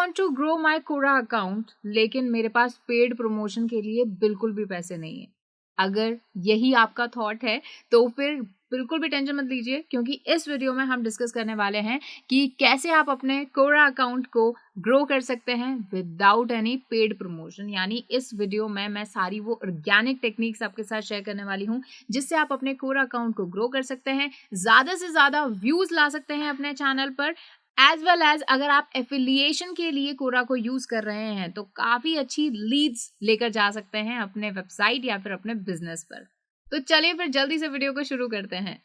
want to grow my Quora account, लेकिन मेरे पास paid promotion के लिए बिल्कुल भी पैसे नहीं है। अगर यही आपका थॉट है तो फिर बिल्कुल भी टेंशन मत लीजिए, क्योंकि इस वीडियो में हम डिस्कस करने वाले हैं कि कैसे आप अपने Quora अकाउंट को ग्रो कर सकते हैं विदाउट एनी पेड प्रमोशन। यानी इस वीडियो में मैं सारी वो ऑर्गेनिक टेक्निक्स आपके साथ शेयर करने वाली हूँ जिससे आप अपने Quora अकाउंट को ग्रो कर सकते हैं, ज़्यादा से ज़्यादा व्यूज़ ला सकते हैं अपने चैनल पर, एज वेल एज अगर आप एफिलिएशन के लिए कोरा को यूज कर रहे हैं तो काफी अच्छी लीड्स लेकर जा सकते हैं अपने वेबसाइट या फिर अपने बिजनेस पर। तो चलिए फिर जल्दी से वीडियो को शुरू करते हैं।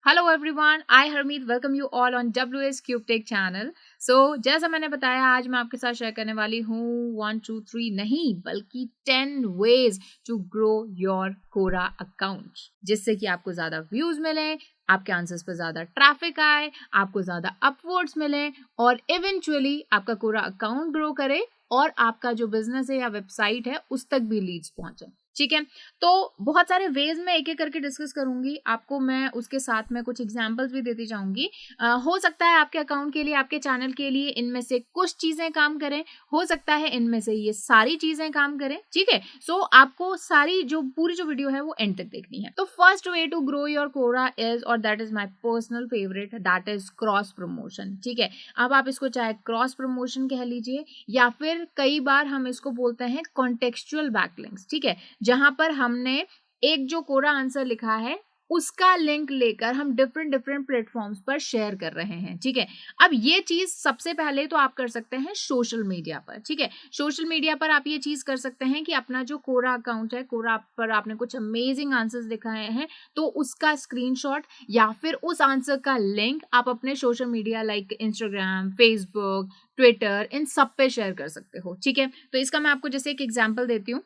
Hello everyone, I Harmeet welcome you all on WS cube tech channel. So जैसा मैंने बताया, आज मैं आपके साथ शेयर करने वाली हूँ 1 2 3 नहीं बल्कि 10 ways to grow your Quora account, जिससे कि आपको ज्यादा व्यूज मिले, आपके आंसर्स पर ज्यादा ट्रैफिक आए, आपको ज्यादा अपवर्ड्स मिले और इवेंचुअली आपका कोरा अकाउंट ग्रो करे और आपका जो बिजनेस है या वेबसाइट है उस तक भी लीड्स पहुंचे। ठीक है, तो बहुत सारे वेज में एक एक करके डिस्कस करूंगी, आपको मैं उसके साथ में कुछ एग्जांपल्स भी देती जाऊंगी। हो सकता है आपके अकाउंट के लिए, आपके चैनल के लिए इनमें से कुछ चीजें काम करें, हो सकता है इनमें से ये सारी चीजें काम करें। ठीक है, सो आपको सारी जो पूरी जो वीडियो है वो एंड तक देखनी है। तो first way to grow your Quora is, और that is my personal favourite, that is cross promotion. ठीक है, अब आप इसको चाहे क्रॉस प्रमोशन कह लीजिए या फिर कई बार हम इसको बोलते हैं कॉन्टेक्चुअल बैकलिंक्स। ठीक है, जहां पर हमने एक जो कोरा आंसर लिखा है उसका लिंक लेकर हम डिफरेंट डिफरेंट प्लेटफॉर्म्स पर शेयर कर रहे हैं। ठीक है, अब ये चीज सबसे पहले तो आप कर सकते हैं सोशल मीडिया पर। ठीक है, सोशल मीडिया पर आप ये चीज कर सकते हैं कि अपना जो कोरा अकाउंट है, कोरा पर आपने कुछ अमेजिंग आंसर्स दिखाए हैं तो उसका स्क्रीनशॉट या फिर उस आंसर का लिंक आप अपने social media like Instagram, Facebook, Twitter, इन सब पे शेयर कर सकते हो। ठीक है, तो इसका मैं आपको जैसे एक एग्जांपल देती हूँ।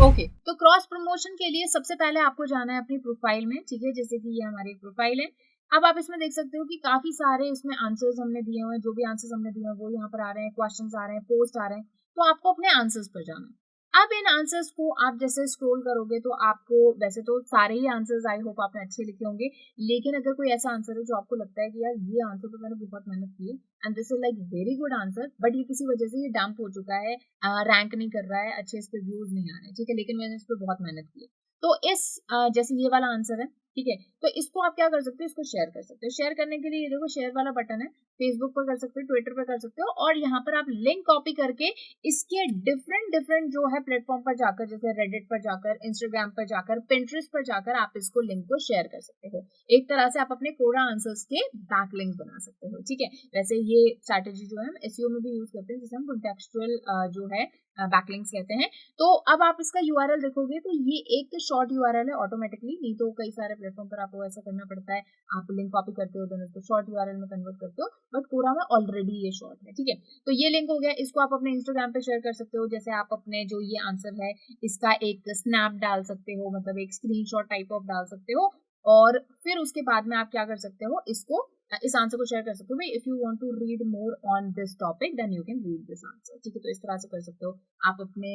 ओके, तो क्रॉस प्रमोशन के लिए सबसे पहले आपको जाना है अपनी प्रोफाइल में। ठीक है, जैसे कि ये हमारी प्रोफाइल है। अब आप इसमें देख सकते हो कि काफी सारे इसमें आंसर्स हमने दिए हुए हैं, जो भी आंसर्स हमने दिए हैं वो यहाँ पर आ रहे हैं, क्वेश्चंस आ रहे हैं, पोस्ट आ रहे हैं। तो आपको अपने आंसर्स पर जाना है। अब इन आंसर्स को आप जैसे स्क्रॉल करोगे तो आपको, वैसे तो सारे ही आंसर्स आई होप आपने अच्छे लिखे होंगे, लेकिन अगर कोई ऐसा आंसर है जो आपको लगता है कि यार ये आंसर तो मैंने बहुत मेहनत की है and this is like very good answer, but ये किसी वजह से ये डंप हो चुका है, रैंक नहीं कर रहा है, अच्छे इस पे व्यूज नहीं आ रहे हैं। ठीक है, लेकिन मैंने इस पर बहुत मेहनत की है, तो इस जैसे ये वाला आंसर है। ठीक है, तो इसको आप क्या कर सकते हो, इसको शेयर कर सकते हो। शेयर करने के लिए ये देखो शेयर वाला बटन है, फेसबुक पर कर सकते हो, ट्विटर पर कर सकते हो, और यहाँ पर आप लिंक कॉपी करके इसके डिफरेंट डिफरेंट जो है प्लेटफॉर्म पर जाकर, जैसे रेडिट पर जाकर, इंस्टाग्राम पर जाकर, पिंटरेस्ट पर जाकर आप इसको लिंक को शेयर कर सकते हो। एक तरह से आप अपने कोरा आंसर्स के बैकलिंक्स बना सकते हो। ठीक है, वैसे ये स्ट्रैटेजी जो है हम एसईओ में भी यूज करते हैं, जिसे हम कॉन्टेक्चुअल जो है बैकलिंक्स कहते हैं। तो अब आप इसका यूआरएल देखोगे तो ये एक तो शॉर्ट यूआरएल है ऑटोमेटिकली, नहीं तो कई सारे प्लेटफॉर्म पर आपको ऐसा करना पड़ता है, आप लिंक कॉपी करते हो देन उसको शॉर्ट यूआरएल में कन्वर्ट करते हो, बट कोरा में ऑलरेडी ये शॉर्ट है। ठीक है, तो ये लिंक हो गया, इसको आप अपने इंस्टाग्राम पे शेयर कर सकते हो। जैसे आप अपने जो ये आंसर है इसका एक स्नैप डाल सकते हो, मतलब एक स्क्रीनशॉट टाइप ऑफ डाल सकते हो, और फिर उसके बाद में आप क्या कर सकते हो, इसको इस आंसर को शेयर कर सकते हो। भाई if you want to read more on this topic then you can read this answer. ठीक है, तो इस तरह से कर सकते हो। आप अपने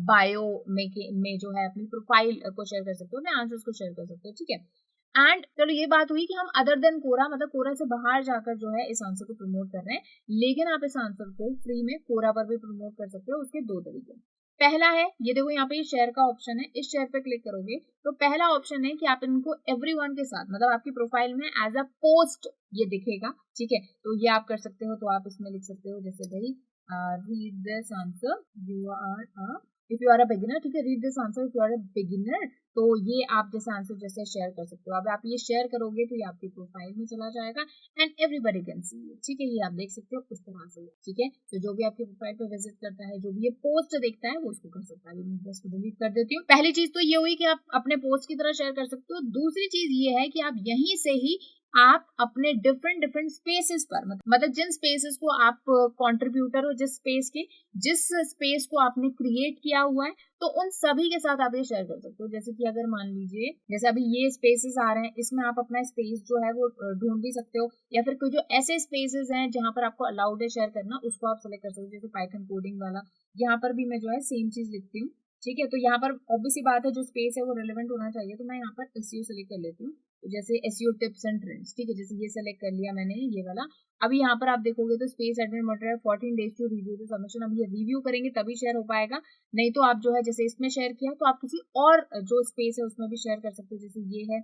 बायो में जो है अपनी प्रोफाइल को शेयर कर सकते हो, अपने आंसर्स को शेयर कर सकते हो। ठीक है, एंड चलो ये बात हुई कि हम अदर देन कोरा, मतलब कोरा से बाहर जाकर जो है इस आंसर को प्रमोट कर रहे हैं, लेकिन आप इस आंसर को फ्री में कोरा पर भी प्रमोट कर सकते हो। उसके दो तरीके, पहला है ये देखो यहाँ पे ये शेयर का ऑप्शन है, इस शेयर पे क्लिक करोगे तो पहला ऑप्शन है कि आप इनको एवरीवन के साथ, मतलब आपकी प्रोफाइल में एज अ पोस्ट ये दिखेगा। ठीक है, तो ये आप कर सकते हो। तो आप इसमें लिख सकते हो जैसे भाई read this answer, you are a, if you are a beginner. ठीक है, read this answer if you are a beginner. तो ये आप जैसे आंसर जैसे शेयर कर सकते हो। अब आप ये शेयर करोगे तो ये आपकी प्रोफाइल में चला जाएगा and everybody can see it. ठीक है, ये आप देख सकते हो उस तरह से। ठीक है, तो जो भी आपकी प्रोफाइल पे विजिट करता है, जो भी ये पोस्ट देखता है, वो उसको कर सकता है। मैं इसको डिलीट कर देती हूँ। पहली चीज तो ये हुई कि आप अपने पोस्ट की तरह शेयर कर सकते हो। दूसरी चीज ये है कि आप यहीं से ही आप अपने डिफरेंट डिफरेंट स्पेसेस पर, मतलब जिन स्पेसेस को आप कंट्रीब्यूटर हो, जिस स्पेस को आपने क्रिएट किया हुआ है, तो उन सभी के साथ आप ये शेयर कर सकते हो। जैसे कि अगर मान लीजिए जैसे अभी ये स्पेसेस आ रहे हैं, इसमें आप अपना स्पेस जो है वो ढूंढ भी सकते हो, या फिर कोई जो ऐसे स्पेसेस हैं जहां पर आपको अलाउड है शेयर करना, उसको आप सेलेक्ट कर सकते हो। जैसे पाइथन कोडिंग वाला, यहाँ पर भी मैं जो है सेम चीज लिखती हूँ। ठीक है, तो यहाँ पर ऑब्वियसली बात है जो स्पेस है वो रिलेवेंट होना चाहिए, तो मैं यहाँ पर एसईओ सेलेक्ट कर लेती हूँ। तो जैसे एसईओ टिप्स एंड ट्रेंड्स, ठीक है, जैसे ये सेलेक्ट कर लिया मैंने ये वाला। अभी यहाँ पर आप देखोगे तो space admin material 14 days to review the submission. अब ये रिव्यू करेंगे तभी शेयर हो पाएगा, नहीं तो आप जो है जैसे इसमें शेयर किया तो आप किसी और जो स्पेस है उसमें भी शेयर कर सकते हो, जैसे ये है।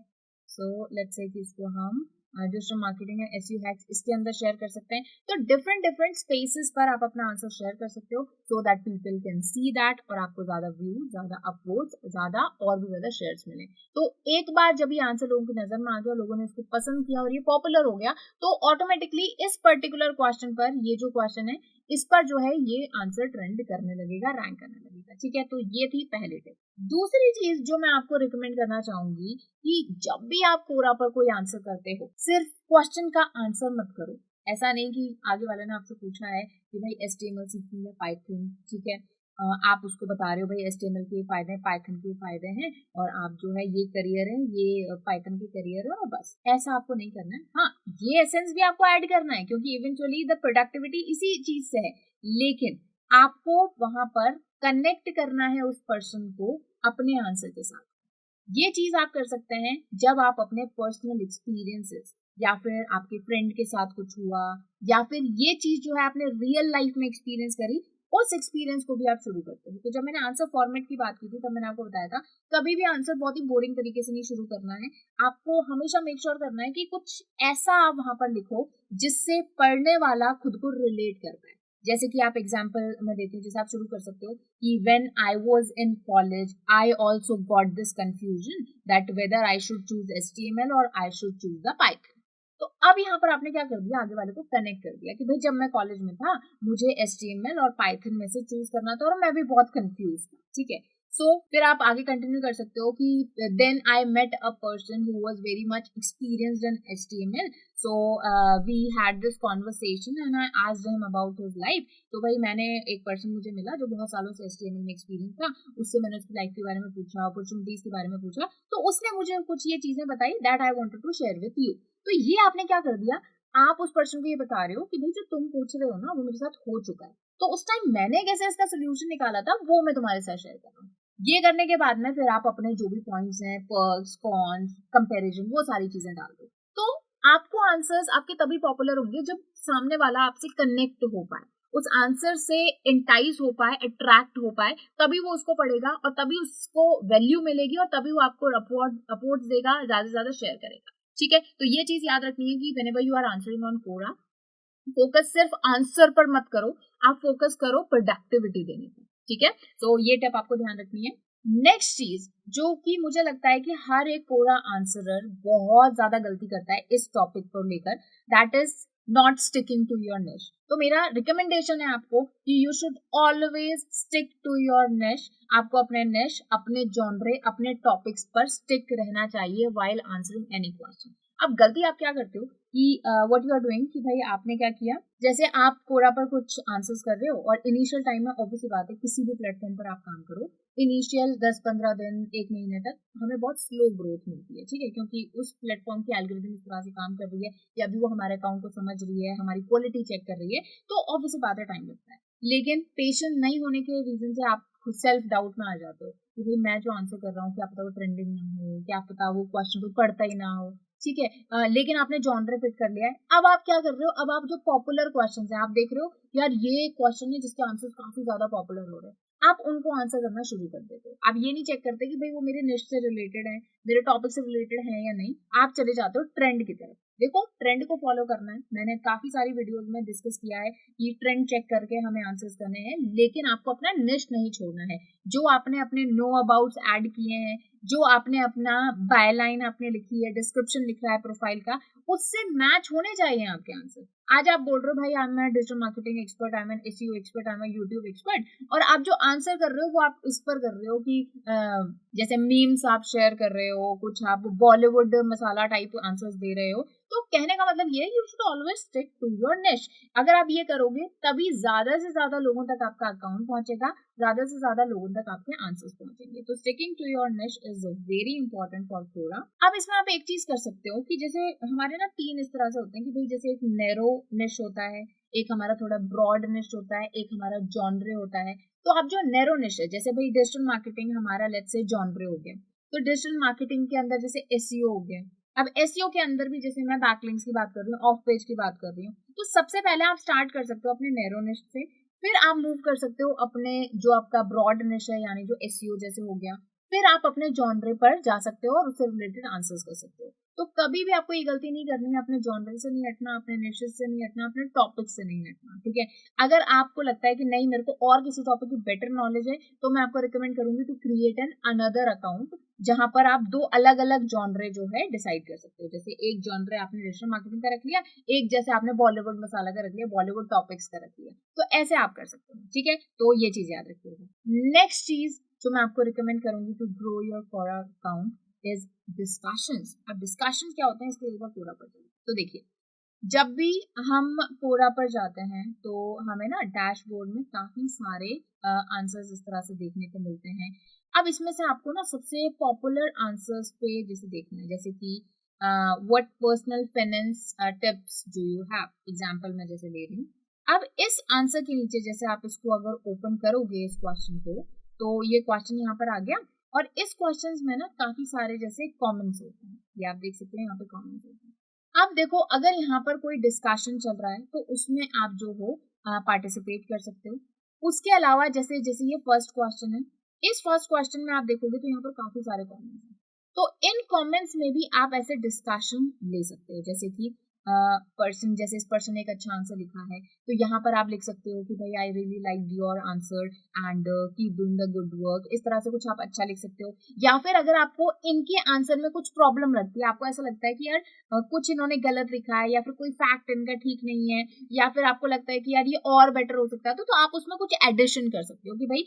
सो लेट्स से कि इसको हम digital marketing and SEO hacks इसके अंदर शेयर कर सकते हैं। तो डिफरेंट डिफरेंट स्पेसेस पर आप अपना आंसर शेयर कर सकते हो, so that people can see that, और आपको ज्यादा व्यू, ज्यादा अपवोड्स, ज्यादा और भी ज्यादा शेयर्स मिले। तो एक बार जब ये आंसर लोगों की नजर में आ गया, लोगों ने इसको पसंद किया और ये पॉपुलर हो गया, तो ऑटोमेटिकली इस पर्टिकुलर क्वेश्चन पर, ये जो क्वेश्चन है इस पर जो है ये आंसर ट्रेंड करने लगेगा, रैंक करने लगेगा, ठीक है। तो ये थी पहली टिप। दूसरी चीज जो मैं आपको रिकमेंड करना चाहूंगी कि जब भी आप कोरा पर कोई आंसर करते हो, सिर्फ क्वेश्चन का आंसर मत करो। ऐसा नहीं कि आगे वाले ने आपसे पूछा है कि भाई HTML सीखनी है, पाइथन, ठीक है, आप उसको बता रहे हो भाई HTML के फायदे हैं, पाइथन के फायदे हैं, और आप जो है ये करियर है, ये पाइथन के करियर है, और बस ऐसा आपको नहीं करना है। हाँ, ये एसेंस भी आपको ऐड करना है क्योंकि इवेंचुअली द प्रोडक्टिविटी इसी चीज से है, लेकिन आपको वहां पर कनेक्ट करना है उस पर्सन को अपने आंसर के साथ। ये चीज आप कर सकते हैं जब आप अपने पर्सनल एक्सपीरियंसेस, या फिर आपके फ्रेंड के साथ कुछ हुआ, या फिर ये चीज जो है आपने रियल लाइफ में एक्सपीरियंस करी, उस एक्सपीरियंस को भी आप शुरू करते हो। तो जब मैंने आंसर फॉर्मेट की बात की थी तब मैंने आपको बताया था, कभी भी आंसर बहुत ही बोरिंग तरीके से नहीं शुरू करना है। आपको हमेशा मेक श्योर करना है कि कुछ ऐसा आप वहां पर लिखो जिससे पढ़ने वाला खुद को रिलेट कर पाए। जैसे कि आप एग्जाम्पल मैं देती हूँ, जैसे आप शुरू कर सकते हो कि when I was in college I also got this confusion that whether I should choose HTML और I should choose the Python. तो अब यहाँ पर आपने क्या कर दिया, आगे वाले को कनेक्ट कर दिया कि भाई जब मैं कॉलेज में था मुझे HTML और पाइथन में से चूज करना था और मैं भी बहुत कंफ्यूज था, ठीक है। सो फिर आप आगे कंटिन्यू कर सकते हो कि then I met a person who was very much experienced in HTML, so we had this conversation and I asked him about his life। तो भाई मैंने एक पर्सन मुझे मिला जो बहुत सालों से HTML में एक्सपीरियंस था, उससे मैंने उसकी लाइफ के बारे में पूछा, अपॉर्चुनिटीज के बारे में पूछा, तो उसने मुझे कुछ ये चीजें बताई that I wanted to share with you. तो ये आपने क्या कर दिया, आप उस पर्सन को ये बता रहे हो कि भाई जो तुम पूछ रहे हो ना वो मेरे साथ हो चुका है, तो उस टाइम मैंने कैसे इसका सोल्यूशन निकाला था वो मैं तुम्हारे साथ शेयर कर रहा हूँ। ये करने के बाद में फिर आप अपने जो भी पॉइंट्स हैं, पर्क्स, कॉन्स, कंपैरिजन, वो सारी चीजें डाल दो। तो आपको आंसर्स आपके तभी पॉपुलर होंगे जब सामने वाला आपसे कनेक्ट हो पाए, उस आंसर से इंटाइज हो पाए, अट्रैक्ट हो पाए, तभी वो उसको पढ़ेगा और तभी उसको वैल्यू मिलेगी और तभी वो आपको अपवर्ड देगा, ज्यादा से ज्यादा शेयर करेगा, ठीक है। तो ये चीज याद रखनी है कि whenever you are answering on Quora, focus सिर्फ आंसर पर मत करो, आप फोकस करो प्रोडक्टिविटी देने पर, ठीक है। तो ये टिप आपको ध्यान रखनी है। नेक्स्ट चीज जो कि मुझे लगता है कि हर एक कोरा आंसरर बहुत ज्यादा गलती करता है इस टॉपिक को लेकर, that is not sticking to your niche. तो मेरा रिकमेंडेशन है आपको कि you should always stick to your niche. आपको अपने निश, अपने जॉनरे, अपने टॉपिक्स पर स्टिक रहना चाहिए व्हाइल आंसरिंग एनी क्वेश्चन। अब गलती आप क्या करते हो कि व्हाट यू आर डूइंग कि भाई आपने क्या किया, जैसे आप कोरा पर कुछ आंसर्स कर रहे हो और इनिशियल टाइम में ऑब्वियस बात है किसी भी प्लेटफॉर्म पर आप काम करो, इनिशियल 10-15 दिन, 1 महीने तक हमें बहुत स्लो ग्रोथ मिलती है, ठीक है, क्योंकि उस प्लेटफॉर्म की एल्गोरिथम इस तरह से काम कर रही है या अभी वो हमारे अकाउंट को समझ रही है, हमारी क्वालिटी चेक कर रही है, तो ऑब्वियस बात है टाइम लगता है। लेकिन पेशेंट नहीं होने के रीजन से आप खुद सेल्फ डाउट में आ जाते हो कि भाई मैं जो आंसर कर रहा हूँ क्या पता वो ट्रेंडिंग ना हो, क्या पता वो क्वेश्चन कोई पढ़ता ही ना हो, ठीक है। लेकिन आपने जॉनर फिट कर लिया है। अब आप क्या कर रहे हो, अब आप जो पॉपुलर क्वेश्चन है आप देख रहे हो यार ये क्वेश्चन है जिसके आंसर काफी ज्यादा पॉपुलर हो रहे हैं, आप उनको आंसर करना शुरू कर देते हो। आप ये नहीं चेक करते कि भाई वो मेरे निश से रिलेटेड है, मेरे टॉपिक से रिलेटेड है या नहीं, आप चले जाते हो ट्रेंड की तरफ। देखो ट्रेंड को फॉलो करना है, मैंने काफी सारी वीडियोस में डिस्कस किया है कि ट्रेंड चेक करके हमें आंसर्स करने हैं, लेकिन आपको अपना निश नहीं छोड़ना है। जो आपने अपने नो अबाउट्स ऐड किए हैं, जो आपने अपना बायलाइन आपने लिखी है, डिस्क्रिप्शन लिखा है प्रोफाइल का, उससे मैच होने चाहिए आपके आंसर। आज आप बोल रहे हो भाई I am a digital marketing expert, I am an SEO expert, I am a YouTube expert, और आप जो आंसर कर रहे हो वो आप इस पर कर रहे हो कि जैसे मीम्स आप शेयर कर रहे हो, कुछ आप बॉलीवुड मसाला टाइप आंसर्स दे रहे हो। तो कहने का मतलब ये है you should always stick to your niche. अगर आप ये करोगे तभी ज्यादा से ज्यादा लोगों तक आपका अकाउंट पहुंचेगा, ज्यादा से ज्यादा लोगों तक आपके आंसर्स पहुंचेंगे। तो sticking to your niche is very important for Quora. अब इसमें आप एक चीज कर सकते हो कि जैसे हमारे ना 3 इस तरह से होते हैं कि भाई जैसे एक नैरो निश होता है, एक हमारा थोड़ा ब्रॉड निश होता है, एक हमारा जॉनरे होता है। तो अब जो नैरो निश है, जैसे भाई डिजिटल मार्केटिंग हमारा लेट्स से जॉनरे हो गया, तो डिजिटल मार्केटिंग के अंदर जैसे एसईओ हो गया, अब एसईओ के अंदर भी जैसे मैं बैकलिंक्स की बात कर रही हूँ, ऑफ पेज की बात कर रही हूँ, तो सबसे पहले आप स्टार्ट कर सकते हो अपने नैरो निश से, फिर आप मूव कर सकते हो अपने जो आपका ब्रॉड निश है यानी जो एसईओ जैसे हो गया, फिर आप अपने जॉनरे पर जा सकते हो और उससे रिलेटेड आंसर्स कर सकते हो। तो कभी भी आपको ये गलती नहीं करनी है, अपने जॉनरे से नहीं हटना, अपने निशेस से नहीं हटना, अपने टॉपिक से नहीं हटना, ठीक है। अगर आपको लगता है कि नहीं मेरे को और किसी टॉपिक की बेटर नॉलेज है, तो मैं आपको रिकमेंड करूंगी to create an another account, जहां पर आप दो अलग अलग जॉनरे जो है डिसाइड कर सकते हो। जैसे एक जॉनरे आपने डिजिटल मार्केटिंग का रख लिया, एक जैसे आपने बॉलीवुड मसाला का रख लिया, बॉलीवुड टॉपिक्स का रख लिया, तो ऐसे आप कर सकते हो, ठीक है। तो ये चीज याद रखिएगा। नेक्स्ट चीज जो मैं आपको रिकमेंड करूंगी to grow your Quora account is discussions. अब डिस्कशंस क्या होते हैं इसके एक बार पूरा पर चलिए। तो देखिए, जब भी हम कोरा पर जाते हैं तो हमें ना डैशबोर्ड में काफी सारे आंसर्स इस तरह से देखने को मिलते हैं। अब इसमें से आपको ना सबसे पॉपुलर आंसर्स पे जैसे देखना है, जैसे कि what personal finance tips do you have, example मैं जैसे ले रही हूँ। अब इस आंसर के नीचे जैसे आप इसको अगर ओपन करोगे इस क्वेश्चन को, तो ये क्वेश्चन यहाँ पर आ गया और इस क्वेश्चन में ना काफी सारे जैसे कॉमेंट्स होते हैं, ये आप देख सकते हैं यहाँ पे कॉमेंट्स होते हैं। अब देखो, अगर यहाँ पर कोई डिस्कशन चल रहा है तो उसमें आप जो हो पार्टिसिपेट कर सकते हो। उसके अलावा जैसे जैसे ये फर्स्ट क्वेश्चन है, इस फर्स्ट क्वेश्चन में आप देखोगे तो यहाँ पर काफी सारे कमेंट्स हैं, तो इन कमेंट्स में भी आप ऐसे डिस्कशन ले सकते हो। जैसे कि पर्सन, जैसे इस पर्सन ने एक अच्छा आंसर लिखा है तो यहाँ पर आप लिख सकते हो कि भाई I really like your answer and keep doing the good work, इस तरह से कुछ आप अच्छा लिख सकते हो। या फिर अगर आपको इनके आंसर में कुछ प्रॉब्लम लगती है, आपको ऐसा लगता है कि यार कुछ इन्होंने गलत लिखा है या फिर कोई फैक्ट इनका ठीक नहीं है, या फिर आपको लगता है कि यार ये और बेटर हो सकता है, तो आप उसमें कुछ एडिशन कर सकते हो कि भाई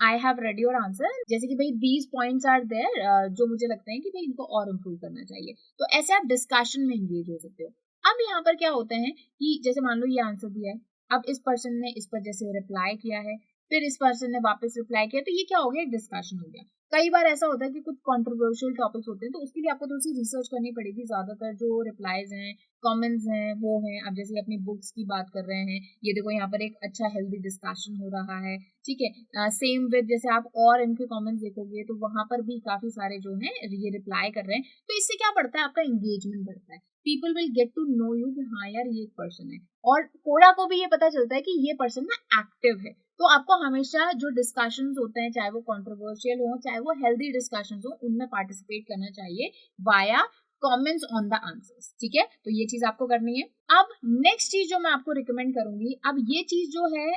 I have read your answer, जैसे कि भाई दीज पॉइंट्स आर देयर जो मुझे लगता है कि भाई इनको और इम्प्रूव करना चाहिए। तो ऐसे आप डिस्कशन में एंगेज हो सकते हो। अब यहाँ पर क्या होता है कि जैसे मान लो ये आंसर दिया है, अब इस पर्सन ने इस पर जैसे रिप्लाई किया है, फिर इस पर्सन ने वापस रिप्लाई किया, तो ये क्या हो गया, एक डिस्कशन हो गया। कई बार ऐसा होता है कि कुछ कंट्रोवर्शियल टॉपिक्स होते हैं, तो उसके लिए आपको थोड़ी सी रिसर्च करनी पड़ेगी। ज्यादातर जो रिप्लाईज हैं, कमेंट्स हैं, वो हैं, अब जैसे अपनी बुक्स की बात कर रहे हैं, ये देखो यहाँ पर एक अच्छा हेल्दी डिस्कशन हो रहा है, ठीक है। सेम विद जैसे आप और इनके कमेंट्स देखोगे तो वहां पर भी काफी सारे जो हैं ये रिप्लाई कर रहे हैं, तो इससे क्या बढ़ता है, आपका एंगेजमेंट बढ़ता है। People will get to know you कि हाँ यार ये एक पर्सन है, और कोरा को भी ये पता चलता है कि ये पर्सन ना एक्टिव है। तो आपको हमेशा जो डिस्कशंस होते हैं, चाहे वो कंट्रोवर्शियल हो चाहे वो हेल्दी डिस्कशंस हो, उनमें पार्टिसिपेट करना चाहिए via comments on the answers, ठीक है। तो ये चीज आपको करनी है। अब नेक्स्ट चीज जो मैं आपको रिकमेंड करूंगी, अब ये चीज जो है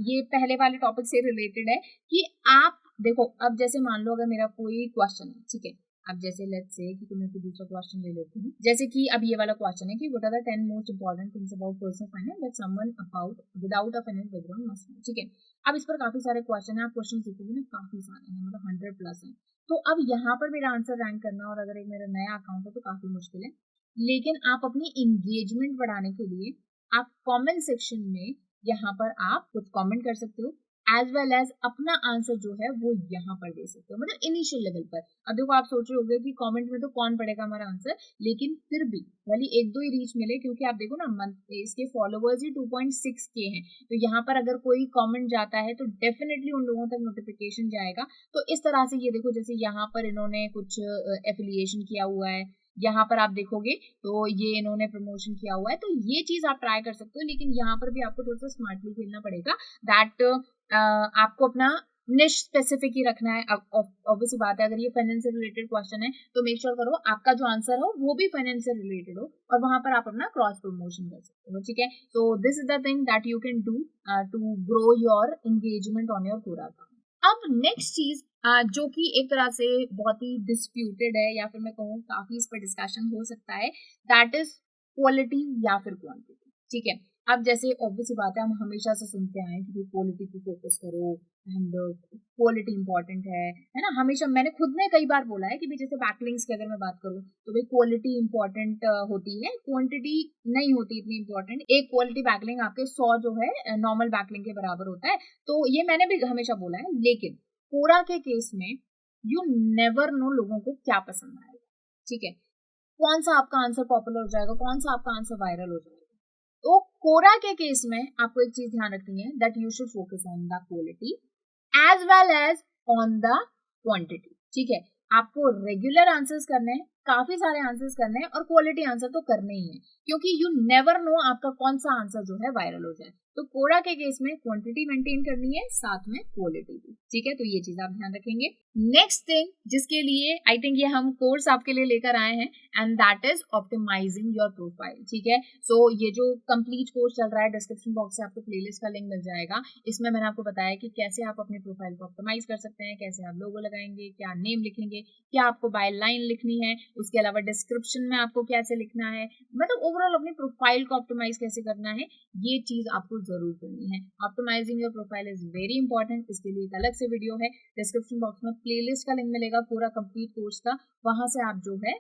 ये पहले वाले टॉपिक से रिलेटेड है कि आप देखो, अब जैसे मान लो अगर मेरा कोई क्वेश्चन है, ठीक है, अब जैसे लेट्स से कि मैं कोई दूसरा क्वेश्चन ले लेती हूँ, जैसे कि अब ये वाला क्वेश्चन है कि what are the 10 most important things about personal finance that someone about without a finance background must know, ठीक है। अब इस पर काफी सारे क्वेश्चन है, आप क्वेश्चन सीखोगे ना, काफी सारे हैं, मतलब 100+ है। तो अब यहाँ पर मेरा आंसर रैंक करना, और अगर एक मेरा नया अकाउंट है तो काफी मुश्किल है। लेकिन आप अपनी इंगेजमेंट बढ़ाने के लिए आप कमेंट सेक्शन में यहाँ पर आप कुछ कमेंट कर सकते हो, एज वेल एज अपना आंसर जो है वो यहाँ पर दे सकते हो, मतलब इनिशियल लेवल पर। अब देखो, आप सोच रहे होंगे कि कमेंट में तो कौन पढ़ेगा हमारा आंसर, लेकिन फिर भी भले 1-2 ही रीच मिले, क्योंकि आप देखो ना मंथ इसके फॉलोवर्स ही 2.6K हैं, तो यहाँ पर अगर कोई कमेंट जाता है तो डेफिनेटली उन लोगों तक नोटिफिकेशन जाएगा। तो इस तरह से ये देखो, जैसे यहाँ पर इन्होंने कुछ एफिलिएशन किया हुआ है, यहाँ पर आप देखोगे तो ये इन्होंने प्रमोशन किया हुआ है, तो ये चीज आप ट्राई कर सकते हो। लेकिन यहाँ पर भी आपको थोड़ा सा स्मार्टली खेलना पड़ेगा, दैट आपको अपना निश स्पेसिफिक ही रखना है। ऑब्वियस बात है, अगर ये फाइनेंस से रिलेटेड क्वेश्चन है तो मेक श्योर करो आपका जो आंसर हो वो भी फाइनेंस से रिलेटेड हो, और वहां पर आप अपना क्रॉस प्रमोशन कर सकते हो, ठीक है। तो this is the thing that you can do to grow your engagement on your Quora account. अब नेक्स्ट चीज जो कि एक तरह से बहुत ही डिस्प्यूटेड है, या फिर मैं कहूँ काफी इस पर डिस्कशन हो सकता है, दैट इज क्वालिटी या फिर क्वांटिटी, ठीक है। अब जैसे ऑब्वियस बात है, हम हमेशा से सुनते आए कि क्वालिटी पे फोकस करो एंड क्वालिटी इंपॉर्टेंट है ना। हमेशा मैंने खुद ने कई बार बोला है कि भाई जैसे बैकलिंक्स की अगर मैं बात करूँ तो भाई क्वालिटी इंपॉर्टेंट होती है, क्वांटिटी नहीं होती इतनी इंपॉर्टेंट। एक क्वालिटी बैकलिंक आपके 100 जो है नॉर्मल बैकलिंक के बराबर होता है, तो ये मैंने भी हमेशा बोला है। लेकिन कोरा के केस में यू नेवर नो लोगों को क्या पसंद आएगा, ठीक है, कौन सा आपका आंसर पॉपुलर हो जाएगा, कौन सा आपका आंसर वायरल हो जाएगा। तो कोरा के केस में आपको एक चीज ध्यान रखनी है, that you should focus on the quality as well as on the quantity, ठीक है। आपको रेगुलर आंसर्स करने हैं, काफी सारे आंसर्स करने हैं और क्वालिटी आंसर तो करने ही है, क्योंकि यू नेवर नो आपका कौन सा आंसर जो है वायरल हो जाए। तो कोरा के केस में क्वांटिटी मेंटेन करनी है, साथ में क्वालिटी भी, ठीक है। तो ये चीज आप ध्यान रखेंगे। नेक्स्ट थिंग जिसके लिए आई थिंक ये हम कोर्स आपके लिए लेकर आए हैं, and that is optimising your profile, ठीक है। सो ये जो कंप्लीट कोर्स चल रहा है, डिस्क्रिप्शन बॉक्स से आपको प्लेलिस्ट का लिंक मिल जाएगा। इसमें मैंने आपको बताया कि कैसे आप अपने प्रोफाइल को ऑप्टिमाइज कर सकते हैं, कैसे आप लोगो लगाएंगे, क्या नेम लिखेंगे, क्या आपको बाय लाइन लिखनी है, उसके अलावा डिस्क्रिप्शन में आपको कैसे लिखना है, मतलब ओवरऑल अपनी प्रोफाइल को ऑप्टिमाइज कैसे करना है, ये चीज आपको जरूर करनी है। Optimising your profile is very important. इसके लिए एक अलग से वीडियो है, डिस्क्रिप्शन बॉक्स में प्लेलिस्ट का लिंक मिलेगा पूरा कंप्लीट कोर्स का, वहां से आप जो है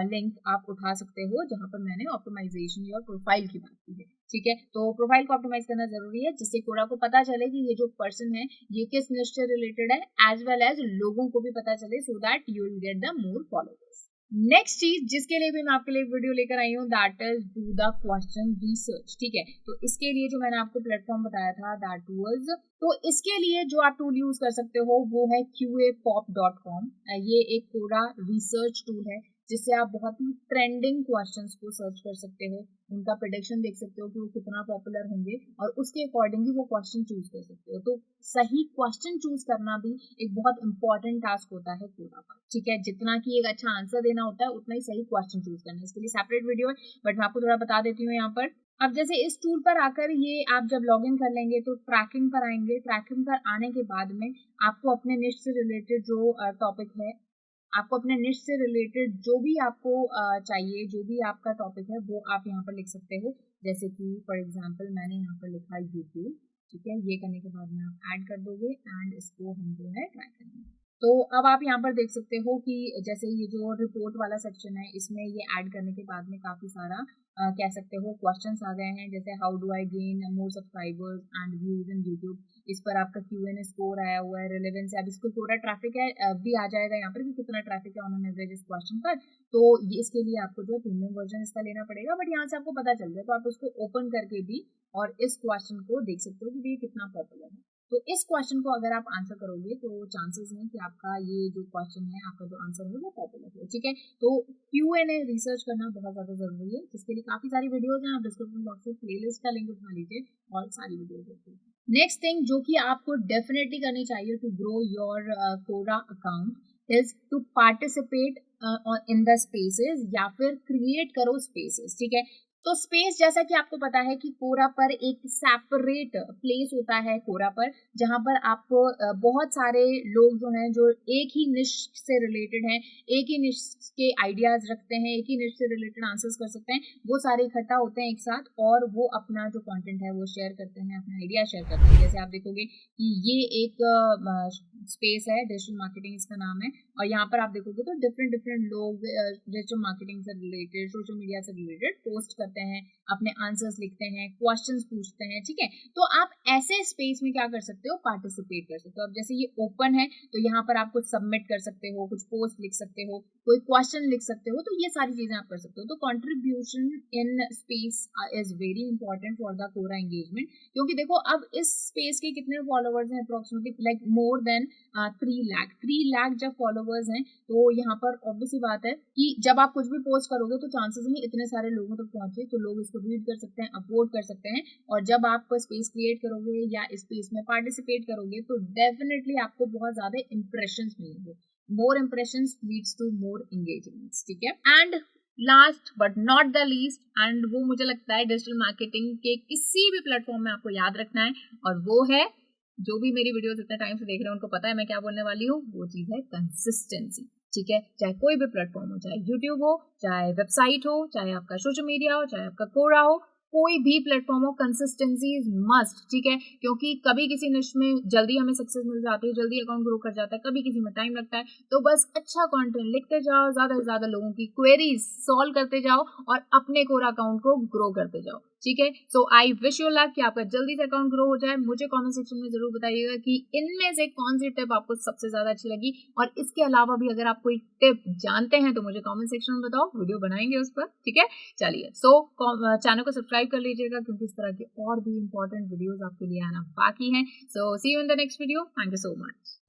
लिंक आप उठा सकते हो, जहां पर मैंने ऑप्टिमाइजेशन योर प्रोफाइल की बात की है, ठीक है। तो प्रोफाइल को ऑप्टिमाइज करना जरूरी है, जिससे कोरा को पता चले कि ये जो पर्सन है ये किस निश से रिलेटेड है, एज वेल एज लोगों को भी पता चले, so that you will get the more followers. Next चीज जिसके लिए भी मैं आपके लिए वीडियो लेकर आई हूँ, that is do the question research, ठीक है। तो इसके लिए जो मैंने आपको प्लेटफॉर्म बताया था, दैट वाज, तो इसके लिए जो आप टूल यूज कर सकते हो वो है QAPOP.com। ये एक पूरा रिसर्च टूल है, जिससे आप बहुत ही ट्रेंडिंग क्वेश्चंस को सर्च कर सकते हो, उनका प्रेडिक्शन देख सकते हो कि वो कितना पॉपुलर होंगे, और उसके अकॉर्डिंग ही वो क्वेश्चन चूज कर सकते हो। तो सही क्वेश्चन चूज करना भी एक बहुत इंपॉर्टेंट टास्क होता है कोरा पर, ठीक है। जितना कि एक अच्छा आंसर देना होता है, उतना ही सही क्वेश्चन चूज करना है। इसके लिए सेपरेट वीडियो है, बट मैं आपको थोड़ा बता देती हूँ यहाँ पर। अब जैसे इस टूल पर आकर ये आप जब लॉग इन कर लेंगे तो ट्रैकिंग पर आएंगे। ट्रैकिंग पर आने के बाद में आपको अपने निश से रिलेटेड जो टॉपिक है, आपको अपने निश से रिलेटेड जो भी आपको चाहिए, जो भी आपका टॉपिक है, वो आप यहाँ पर लिख सकते हो। जैसे कि फॉर एग्जांपल मैंने यहाँ पर लिखा यूट्यूब, ठीक है। ये करने के बाद में आप ऐड कर दोगे एंड इसको हम जो है ट्राई करेंगे। तो अब आप यहाँ पर देख सकते हो कि जैसे ये जो रिपोर्ट वाला सेक्शन है, इसमें ये ऐड करने के बाद में काफी सारा कह सकते हो क्वेश्चंस आ गए हैं, जैसे how do I gain more subscribers and views in YouTube. इस पर आपका Q&A स्कोर आया हुआ है, रिलेवेंस है, अब इसको पूरा ट्रैफिक है भी आ जाएगा यहाँ पर कि कितना ट्रैफिक है ऑन एवरेज इस क्वेश्चन पर। तो इसके लिए आपको जो प्रीमियम वर्जन इसका लेना पड़ेगा, बट यहाँ से आपको पता चल जाए, तो आप इसको ओपन करके भी और इस क्वेश्चन को देख सकते हो कि ये कितना पॉपुलर है। तो इस क्वेश्चन को अगर आप आंसर करोगे तो चांसेस हैं कि आपका ये जो क्वेश्चन है, आपका जो आंसर है वो पॉपुलर हो, ठीक है। तो Q&A रिसर्च करना बहुत ज्यादा जरूरी है, जिसके लिए काफी सारी वीडियोज हैं। आप डिस्क्रिप्शन बॉक्स में प्लेलिस्ट का लिंक उठा लीजिए और सारी वीडियोज देखिए। नेक्स्ट थिंग जो कि आपको डेफिनेटली करनी चाहिए to grow your Quora account is to participate in the spaces, या फिर क्रिएट करो स्पेसेस, ठीक है। तो स्पेस, जैसा कि आपको पता है कि कोरा पर एक सेपरेट प्लेस होता है कोरा पर, जहां पर आपको बहुत सारे लोग जो हैं, जो एक ही निश से रिलेटेड हैं, एक ही निश के आइडियाज रखते हैं, एक ही निश से रिलेटेड आंसर्स कर सकते हैं, वो सारे इकट्ठा होते हैं एक साथ और वो अपना जो कंटेंट है वो शेयर करते हैं, अपना आइडिया शेयर करते हैं। जैसे आप देखोगे कि ये एक स्पेस है, डिजिटल मार्केटिंग इसका नाम है, और यहाँ पर आप देखोगे तो डिफरेंट लोग डिजिटल मार्केटिंग से रिलेटेड, सोशल मीडिया से रिलेटेड पोस्ट करते हैं, अपने आंसर्स लिखते हैं, क्वेश्चंस पूछते हैं, ठीक है। तो आप ऐसे स्पेस में क्या कर सकते हो, पार्टिसिपेट कर सकते हो। अब जैसे ये ओपन है, तो यहाँ पर आप कुछ सबमिट कर सकते हो, कुछ पोस्ट लिख सकते हो, कोई क्वेश्चन लिख सकते हो, तो ये सारी चीजें आप कर सकते हो। तो contribution in space is very important for the Quora engagement, क्योंकि देखो अब इस स्पेस के कितने फॉलोवर्स हैं, approximately like more than 3 lakh जब फॉलोवर्स हैं, तो यहाँ पर ऑब्वियसली बात है कि जब आप कुछ भी पोस्ट करोगे तो चांसेस हैं इतने सारे लोगों तक पहुंचे, तो लोग इसको रीड कर सकते हैं, अपलोड कर सकते हैं, और जब आप स्पेस क्रिएट करोगे या स्पेस में पार्टिसिपेट करोगे तो डेफिनेटली आपको बहुत ज्यादा इंप्रेशंस मिलेंगे। More impressions leads to more engagements, ठीक है। And last but not the least, and वो मुझे लगता है डिजिटल मार्केटिंग के किसी भी प्लेटफॉर्म में आपको याद रखना है, और वो है, जो भी मेरी वीडियोस इतने टाइम से देख रहे हैं उनको पता है मैं क्या बोलने वाली हूँ, वो चीज है कंसिस्टेंसी, ठीक है। चाहे कोई भी प्लेटफॉर्म हो, चाहे यूट्यूब हो, चाहे वेबसाइट हो, चाहे आपका सोशल मीडिया हो, चाहे आपका कोरा हो, कोई भी प्लेटफॉर्म हो, कंसिस्टेंसी इज मस्ट, ठीक है। क्योंकि कभी किसी निश में जल्दी हमें सक्सेस मिल जाती है, जल्दी अकाउंट ग्रो कर जाता है, कभी किसी में टाइम लगता है, तो बस अच्छा कंटेंट लिखते जाओ, ज्यादा से ज्यादा लोगों की क्वेरीज सॉल्व करते जाओ और अपने कोरा अकाउंट को ग्रो करते जाओ, ठीक है। सो आई विश यू लक कि आपका जल्दी से अकाउंट ग्रो हो जाए। मुझे कमेंट सेक्शन में जरूर बताइएगा कि इनमें से कौन सी टिप आपको सबसे ज्यादा अच्छी लगी, और इसके अलावा भी अगर आप कोई टिप जानते हैं तो मुझे कमेंट सेक्शन में बताओ, वीडियो बनाएंगे उस पर, ठीक है। चलिए, सो चैनल को सब्सक्राइब कर लीजिएगा, क्योंकि इस तरह के और भी इंपॉर्टेंट वीडियोस आपके लिए आना बाकी हैं। So see you in the next video, thank you so much.